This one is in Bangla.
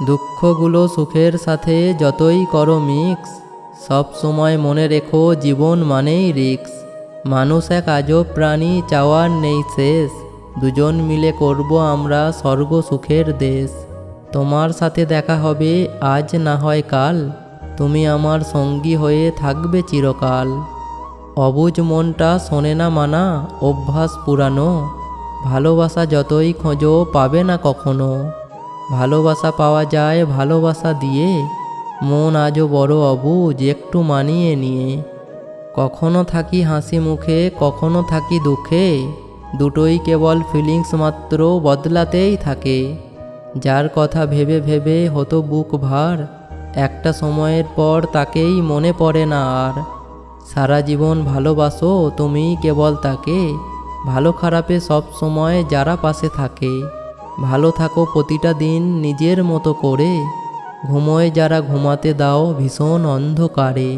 দুঃখগুলো সুখের সাথে যতই করো মিক্স, সব সময় মনে রেখো জীবন মানেই রিস্ক। মানুষ এক আজব প্রাণী, চাওয়ার নেই শেষ, দুজন মিলে করব আমরা স্বর্গ সুখের দেশ। তোমার সাথে দেখা হবে আজ না হয় কাল, তুমি আমার সঙ্গী হয়ে থাকবে চিরকাল। অবুঝ মনটা শোনে না মানা, অভ্যাস পুরানো, ভালোবাসা যতই খোঁজো পাবে না কখনো। ভালোবাসা পাওয়া যায় ভালোবাসা দিয়ে, মন আজও বড় অবুঝ একটু মানিয়ে নিয়ে। কখনো থাকি হাসি মুখে কখনো থাকি দুঃখে, দুটোই কেবল ফিলিংস মাত্র, বদলাতেই থাকে। যার কথা ভেবে ভেবে হতো বুক ভার, একটা সময়ের পর তাকেই মনে পড়ে না আর। সারা জীবন ভালোবাসো তুমি কেবল তাকে, ভালো খারাপে সব সময় যারা পাশে থাকে। ভালো থাকো প্রতিটা দিন নিজের মতো করে, ঘুমোয় যারা ঘুমাতে দাও ভীষণ অন্ধকারে।